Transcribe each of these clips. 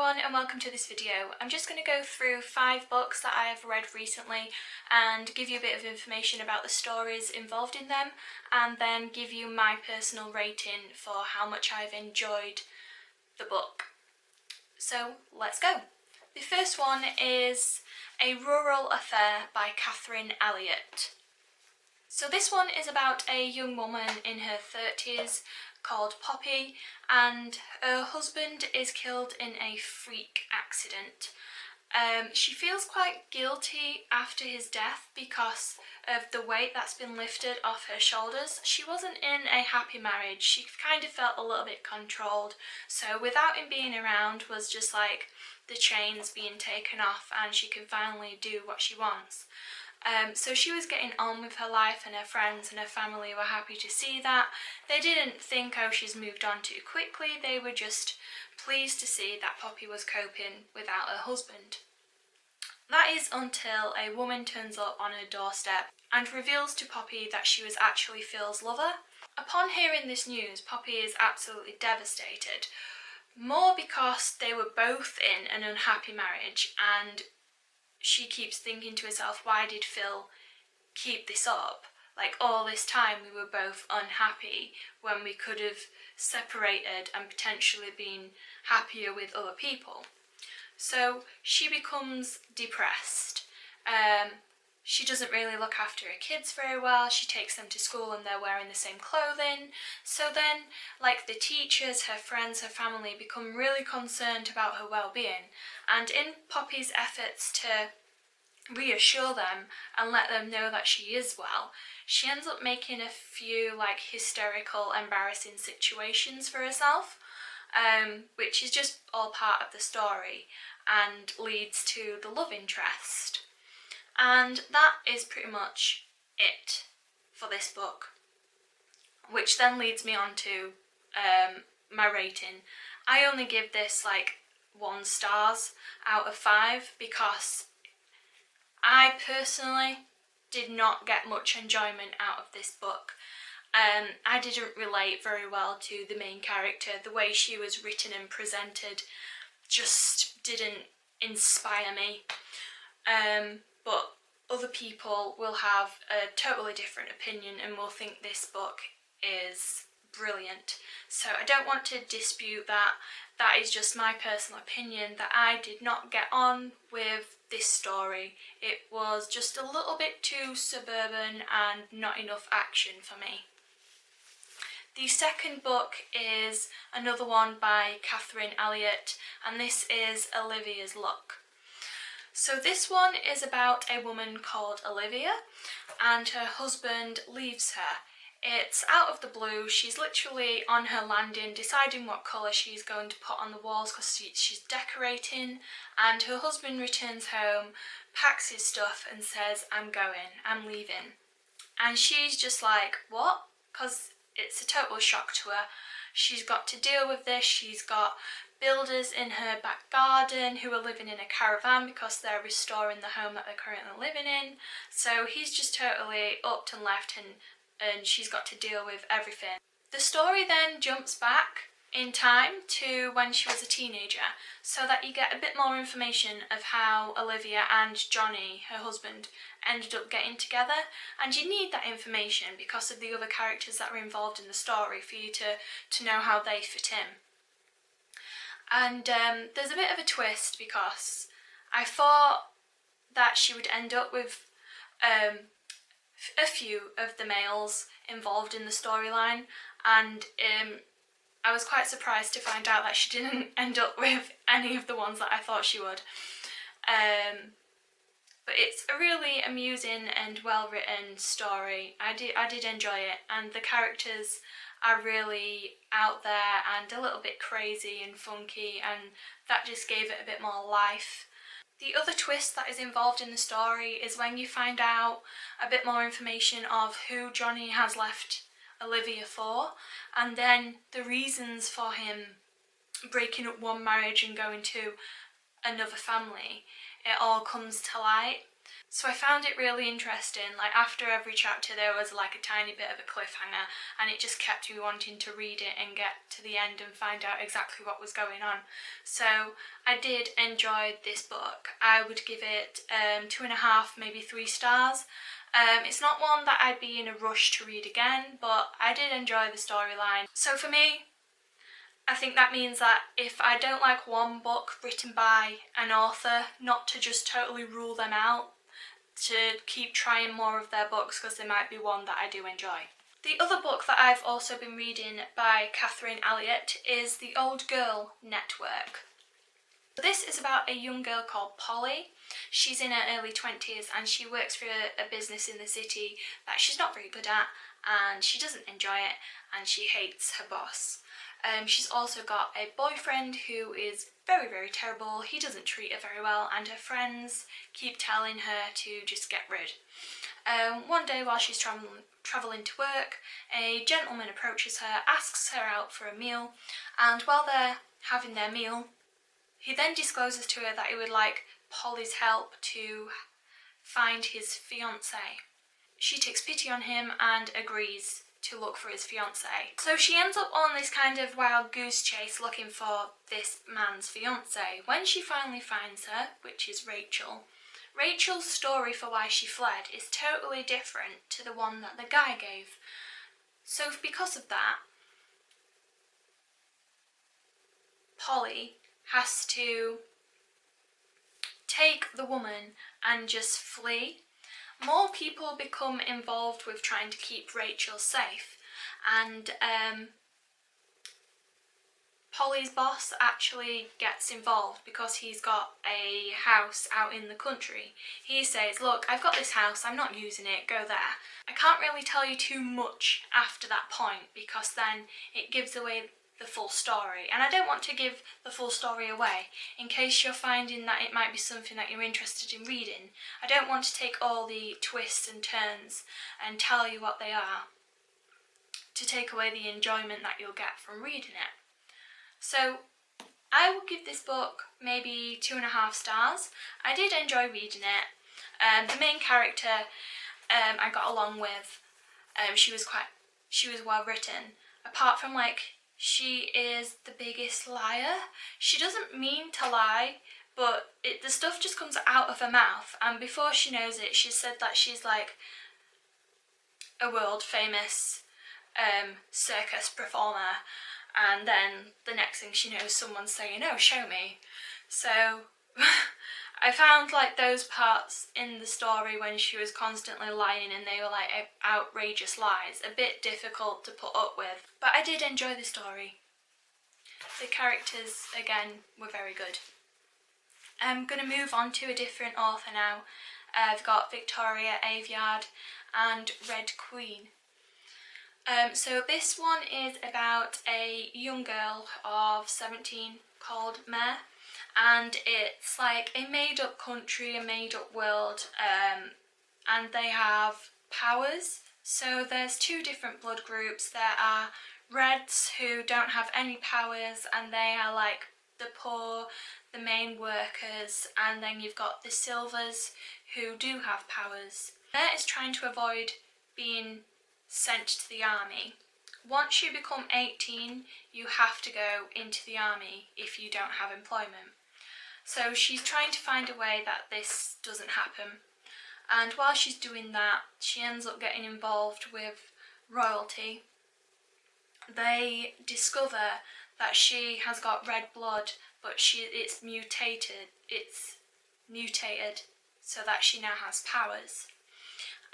everyone and welcome to this video. I'm just going to go through 5 books that I have read recently and give you a bit of information about the stories involved in them, and then give you my personal rating for how much I've enjoyed the book. So let's go. The first one is A Rural Affair by Catherine Elliott. So this one is about a young woman in her 30s called Poppy, and her husband is killed in a freak accident. She feels quite guilty after his death because of the weight that's been lifted off her shoulders. She wasn't in a happy marriage. She kind of felt a little bit controlled. So without him being around was just like the chains being taken off and she can finally do what she wants. So she was getting on with her life, and her friends and her family were happy to see that. They didn't think, oh, she's moved on too quickly. They were just pleased to see that Poppy was coping without her husband. That is until a woman turns up on her doorstep and reveals to Poppy that she was actually Phil's lover. Upon hearing this news, Poppy is absolutely devastated, more because they were both in an unhappy marriage, and she keeps thinking to herself, why did Phil keep this up? Like, all this time we were both unhappy when we could have separated and potentially been happier with other people. So she becomes depressed. She doesn't really look after her kids very well. She takes them to school and they're wearing the same clothing. So then, like, the teachers, her friends, her family become really concerned about her well-being. And in Poppy's efforts to reassure them and let them know that she is well, she ends up making a few like hysterical, embarrassing situations for herself, which is just all part of the story and leads to the love interest. And that is pretty much it for this book, which then leads me on to my rating. I only give this like 1 star out of 5 because I personally did not get much enjoyment out of this book. I didn't relate very well to the main character. The way she was written and presented just didn't inspire me. But other people will have a totally different opinion and will think this book is brilliant. So I don't want to dispute that. That is just my personal opinion, that I did not get on with this story. It was just a little bit too suburban and not enough action for me. The second book is another one by Catherine Elliott, and this is Olivias Luck. So this one is about a woman called Olivia, and her husband leaves her. It's out of the blue. She's literally on her landing deciding what colour she's going to put on the walls because she's decorating, and her husband returns home, packs his stuff and says, I'm going, I'm leaving. And she's just like, what? Because it's a total shock to her. She's got to deal with this. She's got builders in her back garden who are living in a caravan because they're restoring the home that they're currently living in. So he's just totally upped and left, and she's got to deal with everything. The story then jumps back in time to when she was a teenager, so that you get a bit more information of how Olivia and Johnny, her husband, ended up getting together. And you need that information because of the other characters that are involved in the story for you to know how they fit in. And there's a bit of a twist because I thought that she would end up with a few of the males involved in the storyline, and I was quite surprised to find out that she didn't end up with any of the ones that I thought she would. But it's a really amusing and well written story. I did enjoy it, and the characters are really out there and a little bit crazy and funky, and that just gave it a bit more life. The other twist that is involved in the story is when you find out a bit more information of who Johnny has left Olivia for, and then the reasons for him breaking up one marriage and going to another family. It all comes to light. So I found it really interesting. Like after every chapter there was like a tiny bit of a cliffhanger, and it just kept me wanting to read it and get to the end and find out exactly what was going on. So I did enjoy this book. I would give it 2.5, maybe 3 stars. It's not one that I'd be in a rush to read again, but I did enjoy the storyline. So for me, I think that means that if I don't like one book written by an author, not to just totally rule them out, to keep trying more of their books because there might be one that I do enjoy. The other book that I've also been reading by Catherine Elliott is The Old Girl Network. This is about a young girl called Polly. She's in her early 20s and she works for a business in the city that she's not very good at, and she doesn't enjoy it and she hates her boss. She's also got a boyfriend who is very, very terrible. He doesn't treat her very well, and her friends keep telling her to just get rid. One day while she's travelling to work, a gentleman approaches her, asks her out for a meal, and while they're having their meal, he then discloses to her that he would like Polly's help to find his fiancée. She takes pity on him and agrees to look for his fiancée. So she ends up on this kind of wild goose chase looking for this man's fiancée. When she finally finds her, which is Rachel, Rachel's story for why she fled is totally different to the one that the guy gave. So because of that, Polly has to take the woman and just flee. More people become involved with trying to keep Rachel safe, and Polly's boss actually gets involved because he's got a house out in the country. He says, look, I've got this house, I'm not using it, go there. I can't really tell you too much after that point because then it gives away the full story, and I don't want to give the full story away in case you're finding that it might be something that you're interested in reading. I don't want to take all the twists and turns and tell you what they are to take away the enjoyment that you'll get from reading it. So I will give this book maybe 2.5 stars. I did enjoy reading it. The main character I got along with. She was well written. Apart from she is the biggest liar. She doesn't mean to lie, but the stuff just comes out of her mouth, and before she knows it, she said that she's like a world famous circus performer, and then the next thing she knows, someone's saying, oh, show me. So I found those parts in the story when she was constantly lying and they were outrageous lies a bit difficult to put up with, but I did enjoy the story. The characters again were very good. I'm going to move on to a different author now. I've got Victoria Aveyard and Red Queen. So this one is about a young girl of 17 called Mare, and it's like a made-up country, a made-up world, and they have powers. So there's 2 different blood groups. There are Reds who don't have any powers, and they are like the poor, the main workers, and then you've got the Silvers who do have powers. Mare is trying to avoid being sent to the army. Once you become 18, you have to go into the army if you don't have employment. So she's trying to find a way that this doesn't happen. And while she's doing that, she ends up getting involved with royalty. They discover that she has got red blood, but it's mutated so that she now has powers.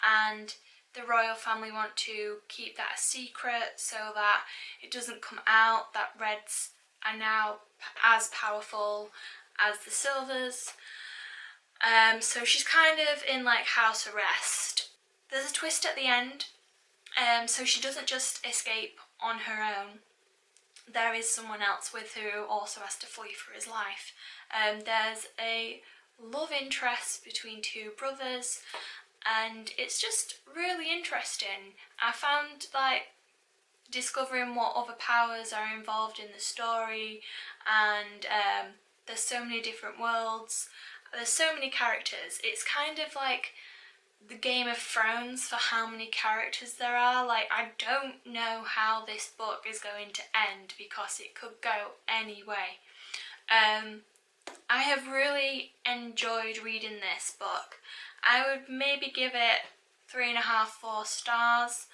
And the royal family want to keep that a secret so that it doesn't come out that Reds are now as powerful as the Silvers. So she's kind of in house arrest. There's a twist at the end, so she doesn't just escape on her own. There is someone else with her who also has to flee for his life. There's a love interest between 2 brothers, and it's just really interesting. I found discovering what other powers are involved in the story, and there's so many different worlds, There's so many characters. It's kind of like the Game of Thrones for how many characters there are. Like, I don't know how this book is going to end because it could go any way. I have really enjoyed reading this book. I would maybe give it 3.5, 4 stars.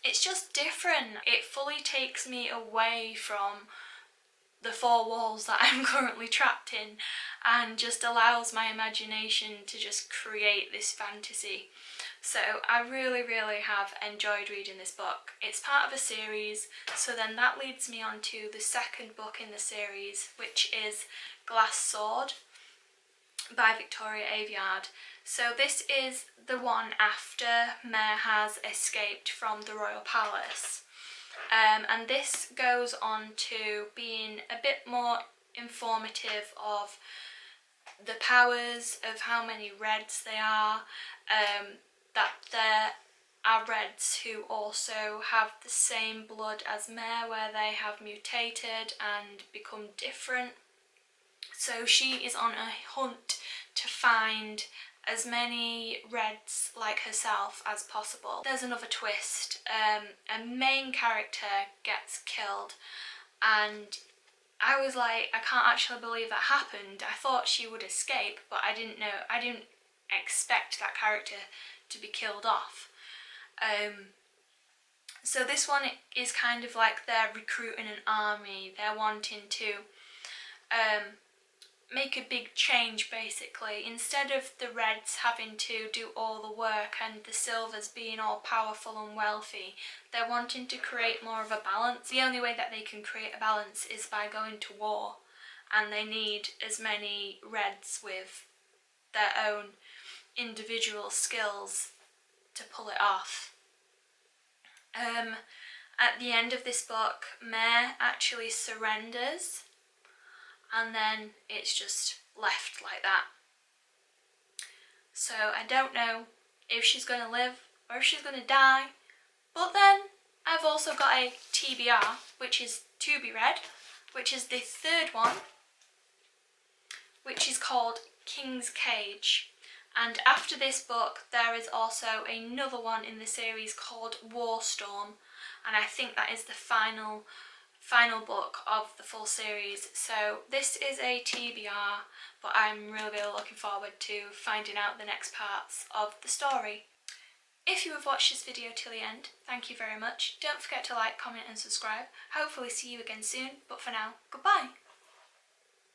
It's just different. It fully takes me away from the 4 walls that I'm currently trapped in and just allows my imagination to just create this fantasy. So I really have enjoyed reading this book. It's part of a series, so then that leads me on to the second book in the series, which is Glass Sword by Victoria Aveyard. So this is the one after Mare has escaped from the royal palace. And this goes on to being a bit more informative of the powers, of how many reds they are, that there are reds who also have the same blood as Mare, where they have mutated and become different. So she is on a hunt to find as many reds like herself as possible. There's another twist. A main character gets killed, and I was like, I can't actually believe that happened. I thought she would escape, but I didn't expect that character to be killed off. So this one is kind of like they're recruiting an army. They're wanting to make a big change, basically. Instead of the reds having to do all the work and the silvers being all powerful and wealthy, they're wanting to create more of a balance. The only way that they can create a balance is by going to war, and they need as many reds with their own individual skills to pull it off. At the end of this book, Mare actually surrenders, and then it's just left like that. So I don't know if she's going to live or if she's going to die. But then I've also got a TBR, which is to be read, which is the third one, which is called King's Cage. And after this book there is also another one in the series called War Storm, and I think that is the final book of the full series. So this is a TBR, but I'm really looking forward to finding out the next parts of the story. If you have watched this video till the end, thank you very much. Don't forget to like, comment and subscribe. Hopefully see you again soon, but for now, goodbye!